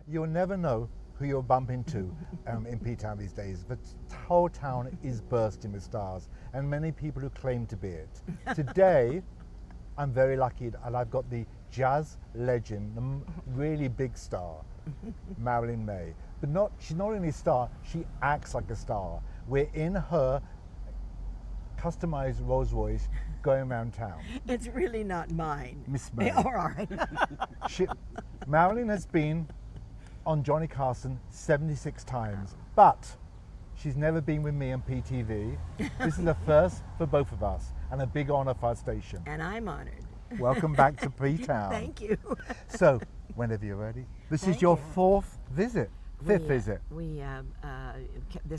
you'll never know who you'll bump into in PTown these days. The whole town is bursting with stars, and many people who claim to be it. Today, I'm very lucky, and I've got the jazz legend, the really big star, Marilyn Maye. But she's not only a star, she acts like a star. We're in her customized Rolls Royce going around town. It's really not mine. Miss Maye. All right. Marilyn has been on Johnny Carson 76 times, but she's never been with me on PTV. This is a first for both of us, and a big honor for our station. And I'm honored. Welcome back to PTown. Thank you. So, whenever you're ready, this Thank is your you. fifth visit. This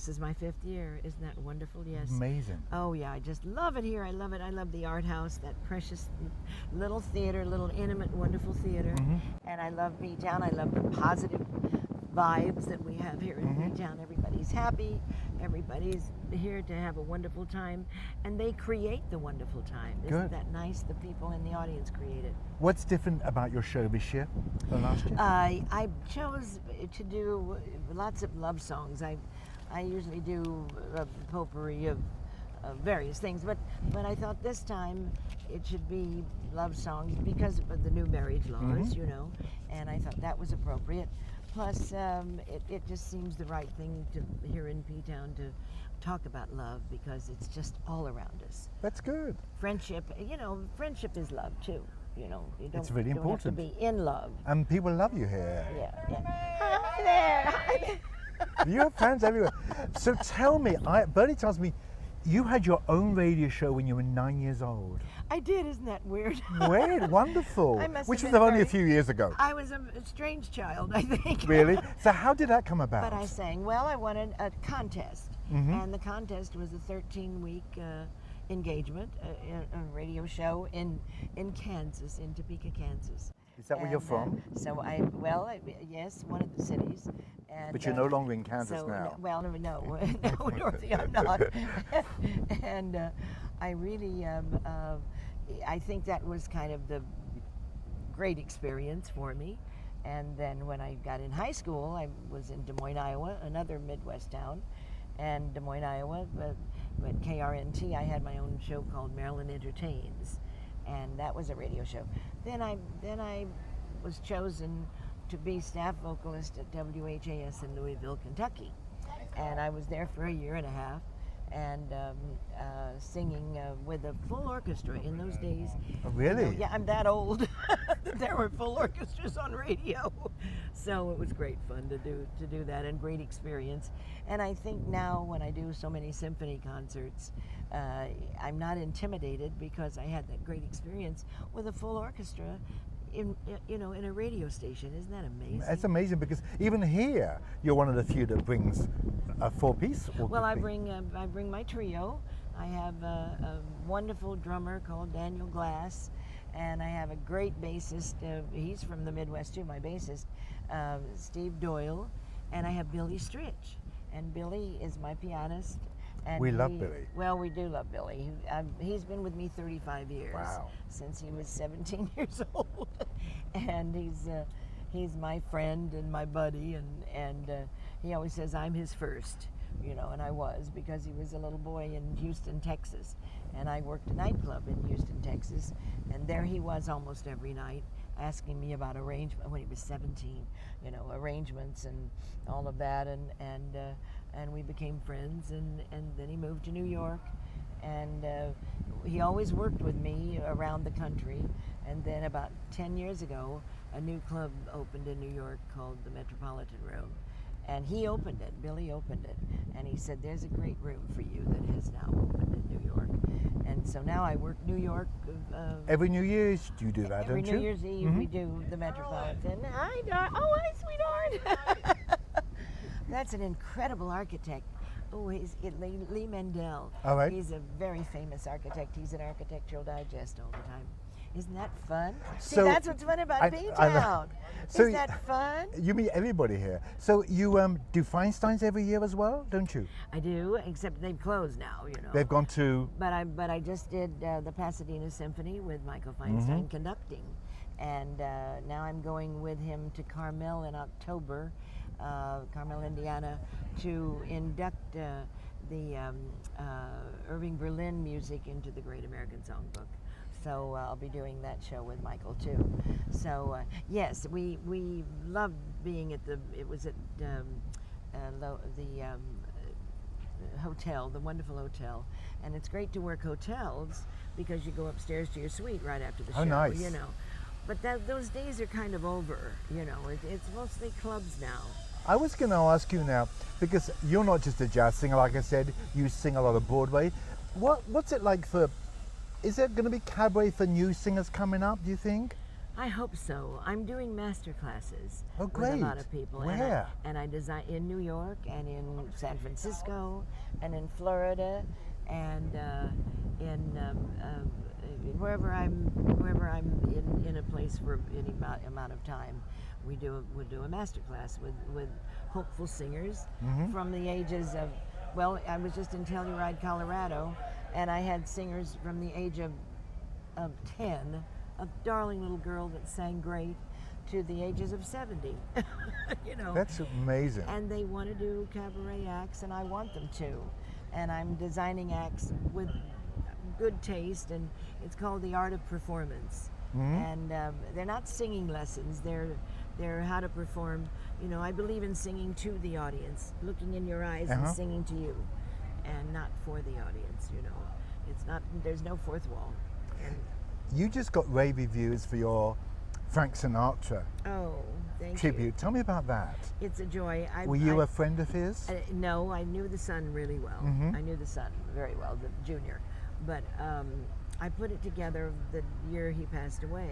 is my 5th year. Isn't that wonderful? Yes. Amazing. Oh yeah, I just love it here. I love it. I love the art house, that precious little theater, little intimate, wonderful theater. And I love PTown. I love the positive vibes that we have here in PTown. Everybody's happy. Everybody's here to have a wonderful time, and they create the wonderful time. Isn't that nice? The people in the audience create it. What's different about your show this year than last year? I chose to do lots of love songs. I usually do a potpourri of various things, but I thought this time it should be love songs because of the new marriage laws, you know, and I thought that was appropriate. Plus, it just seems the right thing to here in PTown to talk about love because it's just all around us. That's good. Friendship, you know, friendship is love too. You know, you don't, It's really don't have to important. be in love. And people love you here. Yeah. Hi there. Hi there. You have fans everywhere. So tell me, Bernie tells me you had your own radio show when you were 9 years old. I did, isn't that weird? Weird, wonderful. I must Which have was been only a very- few years ago. I was a strange child, I think. Really? So how did that come about? But I sang. Well, I won a contest, and the contest was a 13-week engagement, a radio show in Kansas, in Topeka, Kansas. Is that where you're from? So yes, one of the cities. And, But you're no longer in Kansas so, now. Well, no, Dorothy, I'm not. And I really, I think that was kind of the great experience for me. And then when I got in high school, I was in Des Moines, Iowa, another Midwest town. And Des Moines, Iowa, at KRNT, I had my own show called Marilyn Entertains. And that was a radio show. Then I was chosen to be staff vocalist at WHAS in Louisville, Kentucky. And I was there for a year and a half and singing with a full orchestra in those days. Oh, really? You know, yeah, I'm that old. There were full orchestras on radio. So it was great fun to do that and great experience. And I think now when I do so many symphony concerts, I'm not intimidated because I had that great experience with a full orchestra in a radio station. Isn't that amazing? It's amazing because even here, you're one of the few that brings a four-piece. Well, I bring my trio. I have a wonderful drummer called Daniel Glass, and I have a great bassist. He's from the Midwest too. My bassist, Steve Doyle, and I have Billy Stritch, and Billy is my pianist. And we love Billy. Well, we do love Billy. He's been with me 35 years. Wow. Since he was 17 years old, and he's my friend and my buddy, and he always says I'm his first, you know, and I was because he was a little boy in Houston, Texas, and I worked a nightclub in Houston, Texas, and there he was almost every night asking me about arrangement when he was 17, you know, arrangements and all of that, and we became friends, and then he moved to New York, and he always worked with me around the country, and then about 10 years ago, a new club opened in New York called the Metropolitan Room, and he opened it, Billy opened it, and he said, there's a great room for you that has now opened in New York. And so now I work New York. Every New Year's, you do that, don't you? Every New Year's Eve we do the Metropolitan. Hi, hi, sweetheart. That's an incredible architect. Oh, he's Lee Mendel. All right. He's a very famous architect. He's in Architectural Digest all the time. Isn't that fun? So, See, that's what's fun about PTown. So Isn't that fun? You meet everybody here. So you do Feinstein's every year as well, don't you? I do, except they've closed now, you know. They've gone to... But I just did the Pasadena Symphony with Michael Feinstein conducting. And now I'm going with him to Carmel in October, Carmel, Indiana, to induct the Irving Berlin music into the Great American Songbook. So I'll be doing that show with Michael too. So yes, we loved being at the hotel, the wonderful hotel, and it's great to work hotels because you go upstairs to your suite right after the show. Oh, nice. You know, but those days are kind of over. You know, it's mostly clubs now. I was going to ask you now, because you're not just a jazz singer, like I said, you sing a lot of Broadway. What's it like for, is there going to be cabaret for new singers coming up, do you think? I hope so. I'm doing master classes Oh, great. with a lot of people. Where? And I design in New York and in San Francisco and in Florida and wherever I'm in a place for any amount of time. We'll do a master class with hopeful singers from the ages of, well, I was just in Telluride, Colorado, and I had singers from the age of 10, a darling little girl that sang great, to the ages of 70. You know. That's amazing. And they want to do cabaret acts, and I want them to. And I'm designing acts with good taste, and it's called The Art of Performance. And they're not singing lessons. They're how to perform. You know, I believe in singing to the audience, looking in your eyes and singing to you, and not for the audience. You know, it's not. There's no fourth wall. And you just got rave reviews for your Frank Sinatra thank tribute. you. Tell me about that. It's a joy. Were you a friend of his? No, I knew the son really well. I knew the son very well, the junior. But I put it together the year he passed away.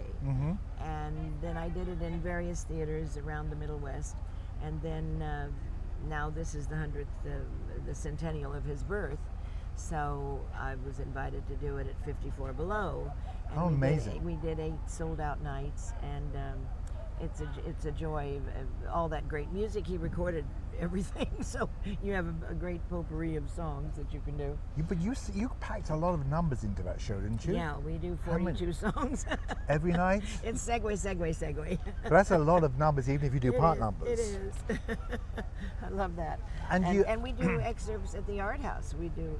And then I did it in various theaters around the Middle West. And then now this is the 100th, the centennial of his birth. So I was invited to do it at 54 Below. And Oh, amazing. We did 8 sold-out nights, and it's a joy. All that great music, he recorded everything, so you have a great potpourri of songs that you can do. But you packed a lot of numbers into that show, didn't you? Yeah, we do How many? 42 songs. Every night? It's segue. But that's a lot of numbers, even if you do part numbers. It is. I love that. And we do excerpts at the Art House. We do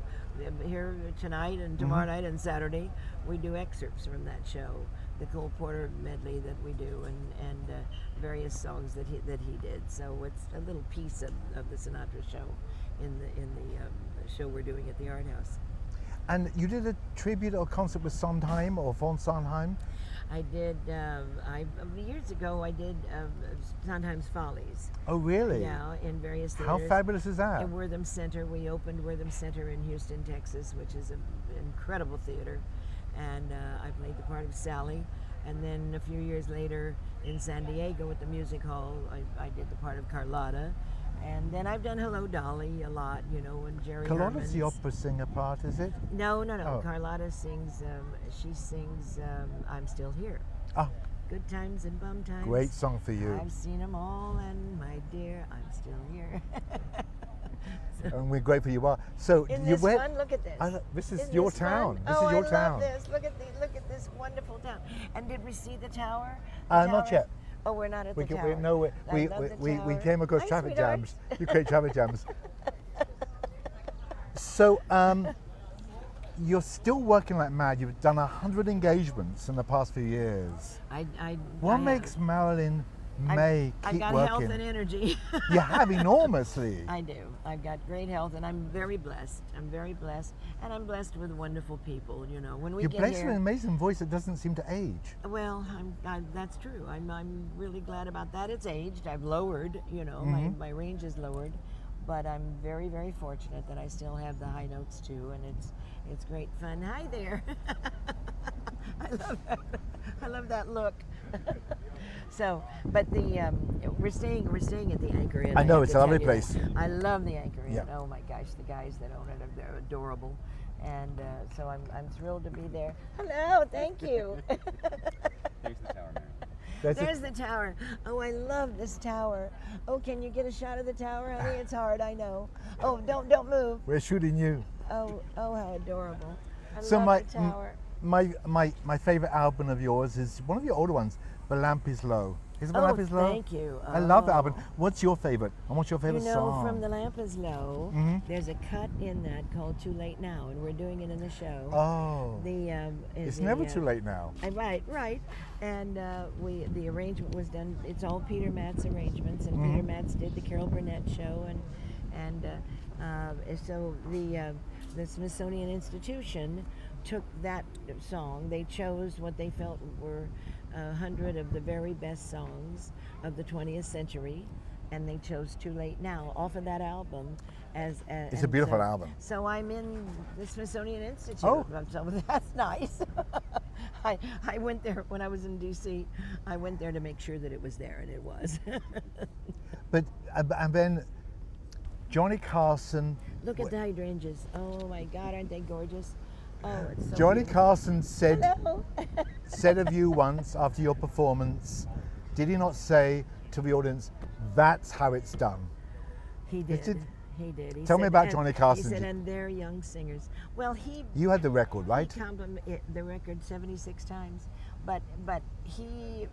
here tonight and tomorrow night and Saturday. We do excerpts from that show, the Cole Porter medley that we do, and various songs that he did. So it's a little piece of the Sinatra show in the show we're doing at the Art House. And you did a tribute or concert with Sondheim or von Sondheim? I did, years ago I did Sondheim's Follies. Oh, really? Yeah, in various theaters. How fabulous is that? In Wortham Center. We opened Wortham Center in Houston, Texas, which is an incredible theater. And I played the part of Sally. And then a few years later in San Diego at the Music Hall, I did the part of Carlotta. And then I've done Hello Dolly a lot, you know, and Jerry Carlotta's the Herman's. opera singer part, is it? No. Oh. Carlotta sings, she sings I'm Still Here. Oh, Good times and bum times. great song for you. I've seen them all, and my dear, I'm still here. And we're grateful you are. So Isn't you this went. fun? Look at this. This is Isn't your this fun? town. This Oh, is your I town. love this. Look at this wonderful town. And did we see the tower? Not yet. Oh, we're not at We the can, tower. no, I love the we tower. came across Hi, traffic sweetheart. jams. You create traffic jams. So you're still working like mad. You've done 100 engagements in the past few years. What makes Marilyn Maye I keep got working? health and energy. You have enormously. I do. I've got great health, and I'm very blessed. I'm very blessed, and I'm blessed with wonderful people. You know, when we You're get blessed here. with an amazing voice that doesn't seem to age. Well, that's true. I'm really glad about that. It's aged. I've lowered. You know, my range is lowered, but I'm very, very fortunate that I still have the high notes too, and it's great fun. Hi there. I love that look. So, but we're staying at the Anchor Inn. I know, have it's to a lovely tell you. place. I love the Anchor Inn. Yeah. Oh my gosh, the guys that own it, they're adorable, and so I'm thrilled to be there. Hello, thank you. There's the tower, Mary. There's the tower. Oh, I love this tower. Oh, can you get a shot of the tower, honey? It's hard, I know. Oh, don't move. We're shooting you. Oh, how adorable. I So love the tower. my favorite album of yours is one of your older ones, The Lamp is Low. Is The Oh, Lamp is Low? thank you. I love that Oh. album. What's your favorite? And what's your You favorite know, song? from The Lamp is Low, Mhm. there's a cut in that called Too Late Now, and we're doing it in the show. Oh. It's never too late now. Right. And the arrangement was done. It's all Peter Matt's arrangements, and Peter Matz did the Carol Burnett show, and so the Smithsonian Institution took that song. They chose what they felt were 100 of the very best songs of the 20th century, and they chose Too Late Now off of that album. It's a beautiful album. So I'm in the Smithsonian Institute. Oh. So that's nice. I went there when I was in D.C. I went there to make sure that it was there, and it was. But and then Johnny Carson. Look at the hydrangeas. Oh my God, aren't they gorgeous? Oh, it's so Johnny beautiful. Carson said Hello. said of you once after your performance, did he not say to the audience, "That's how it's done"? He did. did. He did. He Tell me said- about and Johnny Carson. He said, and they're young singers. Well, You had the record, right? He complimented the record 76 times, but he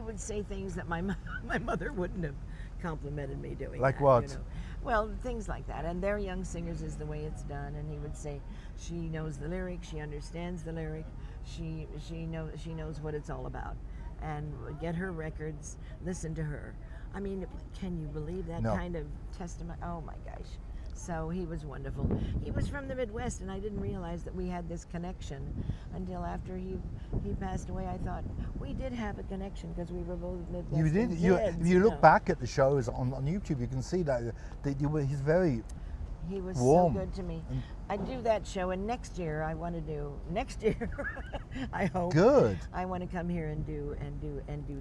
would say things that my mother wouldn't have complimented me doing. Like that, what? You know? Well, things like that. And they're young singers is the way it's done. And he would say, she knows the lyric, she understands the lyric, she knows what it's all about. And get her records, listen to her. I mean, can you believe that No. kind of testament? Oh my gosh. So he was wonderful. He was from the Midwest, and I didn't realize that we had this connection until after he passed away. I thought we did have a connection because we were both Midwestern You did. kids, If you look know. back at the shows on YouTube, you can see that you were. He's very. He was warm. so good to me. I do that show, and next year I want to do. Next year, I hope. Good. I want to come here and do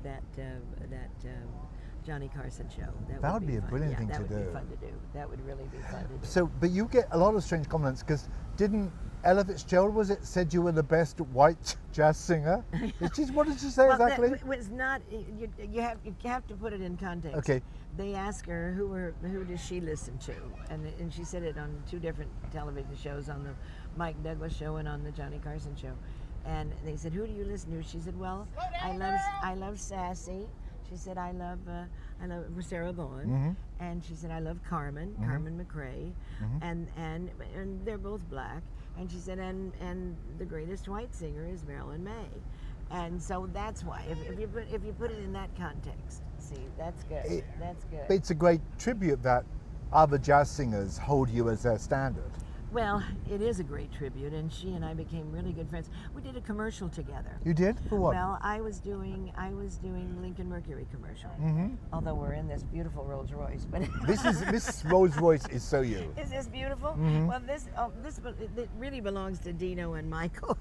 that Johnny Carson show. That would be a fun. brilliant Yeah, thing that to would do. be fun to do. That would really be fun to do. So, but you get a lot of strange compliments because didn't Ella Fitzgerald said you were the best white jazz singer? What did she say Well, exactly? that was not. You have to put it in context. Okay. They asked her who does she listen to, and she said it on 2 different television shows, on the Mike Douglas show and on the Johnny Carson show. And they said, who do you listen to? She said, well, I love Sassy. She said, I love Sarah Vaughan, and she said, I love Carmen McRae, and they're both black. And she said, and the greatest white singer is Marilyn Maye, and so that's why. If you put it in that context, see, that's good. That's good. It's a great tribute that other jazz singers hold you as their standard. Well, it is a great tribute, and she and I became really good friends. We did a commercial together. You did? For what? Well, I was doing Lincoln Mercury commercial. Although we're in this beautiful Rolls Royce, but This Rolls Royce is so you. Is this beautiful? Well, it really belongs to Dino and Michael.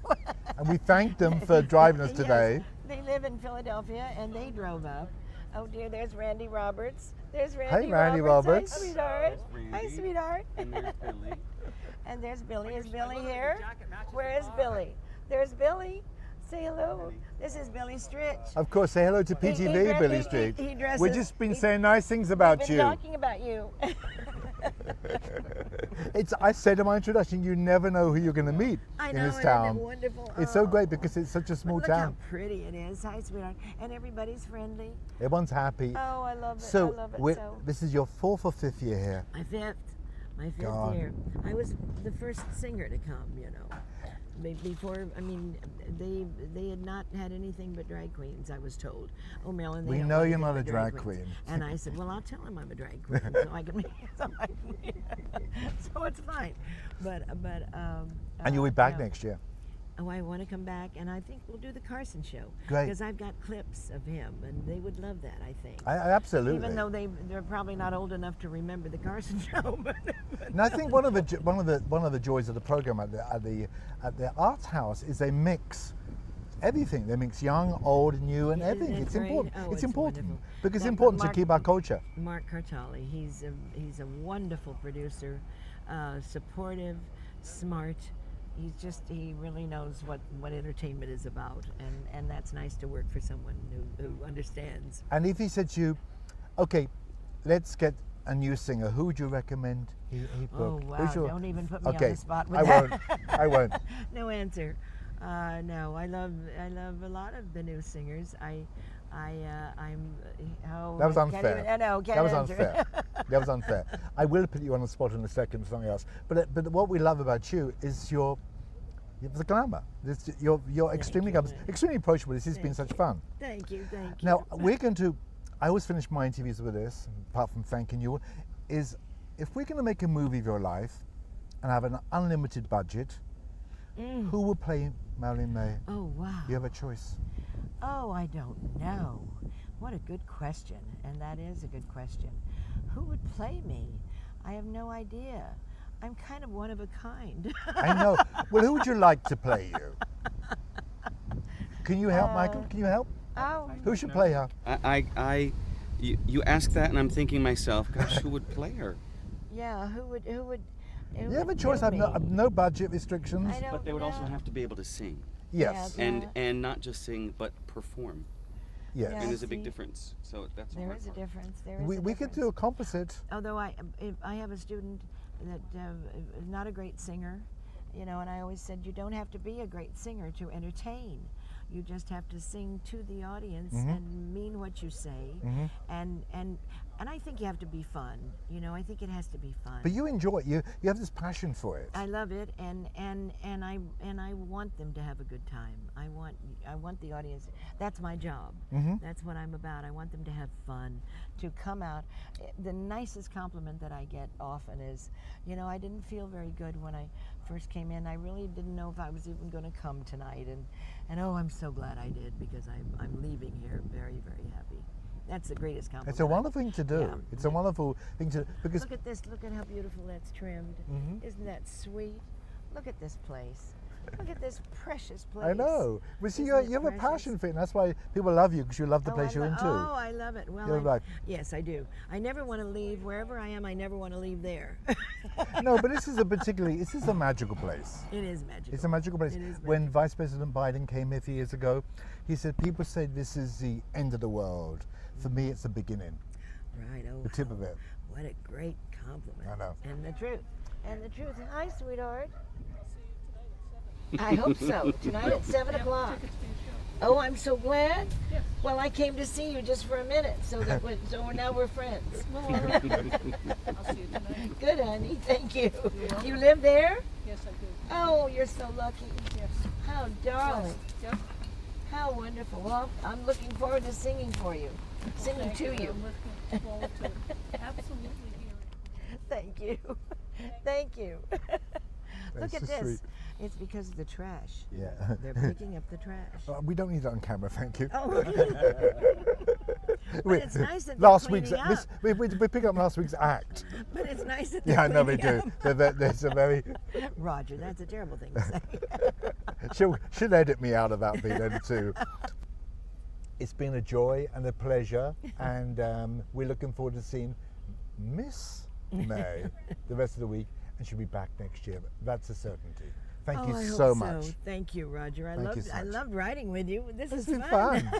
And we thank them for driving us Yes, today. they live in Philadelphia, and they drove up. Oh dear, there's Randy Roberts. There's Randy Hey, Randy Roberts. Hi, sweetheart. There's Hi, Randy. sweetheart. And there's Billy. And there's Billy. Is Billy here? Where is Billy? There's Billy. Say hello. This is Billy Stritch. Of course, say hello to PTV, Billy Street. He dresses. We've just been saying nice things about We've you. been talking about you. I said in my introduction, you never know who you're going to meet I in know, this isn't town. it wonderful? It's so Oh. great because it's such a small Look town. how pretty it is. Hi, sweetheart. And everybody's friendly. Everyone's happy. Oh, I love it. So, I love it so. this is your 4th or 5th year here. My fifth God. year. I was the first singer to come, you know. Before, I mean, they had not had anything but drag queens, I was told. Oh, Marilyn, they We don't know want you're to not get a the drag queens. queen. And I said, well, I'll tell him I'm a drag queen, so it's fine. But And you'll be back no. next year. Oh, I want to come back, and I think we'll do the Carson show. Great. Because I've got clips of him, and they would love that, I think. I absolutely. Even though they're probably not old enough to remember the Carson show, but And I think one of the joys of the program at the Arts House is they mix everything. They mix young, old, new, and Isn't everything. it it's great? important. Oh, it's it's important wonderful. because it's That- important to Mark- keep our culture. Mark Cartali, he's a wonderful producer, supportive, smart. He really knows what entertainment is about, and that's nice to work for someone who understands. And if he said to you, "Okay, let's get a new singer," who would you recommend he Oh book? wow! Who's your- Don't even put me Okay, on the spot with I that. won't. I won't. No answer. No, I love a lot of the new singers. I'm. That was I can't unfair. even- I know, can't That was answer. unfair. That was unfair. I will put you on the spot in a second for something else. But what we love about you is the glamour. You're extremely you. extremely approachable. This has been such fun. Thank you. Now we're going to. I always finish my interviews with this, apart from thanking you. Is if we're going to make a movie of your life and have an unlimited budget, who will play Marilyn Maye? Oh wow. You have a choice. Oh, I don't know. What a good question, and that is a good question. Who would play me? I have no idea. I'm kind of one of a kind. I know. Well, who would you like to play you? Can you help, Michael? Can you help? Oh, Who should play her? You ask that, and I'm thinking myself, gosh, who would play her? yeah. Who would? You have a choice. I have no budget restrictions. I don't But they would also know. have to be able to sing, Yes. Yeah. and not just sing, but perform. Yes. Yeah. And there's a big see, difference. So that's a There hard is a part. difference. There is. We could do a composite. Although I have a student that is not a great singer, and I always said you don't have to be a great singer to entertain. You just have to sing to the audience and mean what you say, and I think you have to be fun. I think it has to be fun. But you enjoy it. You have this passion for it. I love it, and I want them to have a good time. I want the audience. That's my job. That's what I'm about. I want them to have fun, to come out. The nicest compliment that I get often is, I didn't feel very good when I first came in. I really didn't know if I was even going to come tonight, and oh, I'm so glad I did, because I'm leaving here very, very happy. That's the greatest compliment. It's a wonderful thing to do. Yeah. It's a wonderful thing to because Look at this. Look at how beautiful that's trimmed. Isn't that sweet? Look at this place. Look at this precious place. I know. But see, Isn't you it have a precious? passion for it, and that's why people love you, because you love the place you're in too. Oh, I love it. Well, You're right. yes, I do. I never want to leave. Wherever I am, I never want to leave there. No, but this is a magical place. It is magical. It's a magical place. It is When Vice President Biden came here a few years ago, he said, people say this is the end of the world. For me, it's the beginning, Right. Oh, the tip of it. what a great compliment. I know. And the truth. And the truth. Hi, sweetheart. I hope so. Tonight at 7 o'clock. Oh, I'm so glad. Yes. Well, I came to see you just for a minute, so now we're friends. Well, all right. I'll see you tonight. Good, honey. Thank you. welcome. You live there? Yes, I do. Oh, you're so lucky. Yes. How darling. Yep. How wonderful. Well, I'm looking forward to singing for you. Singing Thank to you. I'm looking forward to it. Absolutely hearing. Thank you. Thank you. Look That's at so this. sweet. It's because of the trash. Yeah. They're picking up the trash. We don't need it on camera, thank you. Oh. Wait, it's nice that they're last week's cleaning up. we pick up last week's act. But it's nice that they're Yeah, I know they cleaning do. up. There's a very. Roger, that's a terrible thing to say. She'll edit me out of that bit then too. It's been a joy and a pleasure, and we're looking forward to seeing Miss May the rest of the week, and she'll be back next year. That's a certainty. Thank you I so hope much. So. Thank you, Roger. Thank you so I much. loved riding with you. This It's is been fun.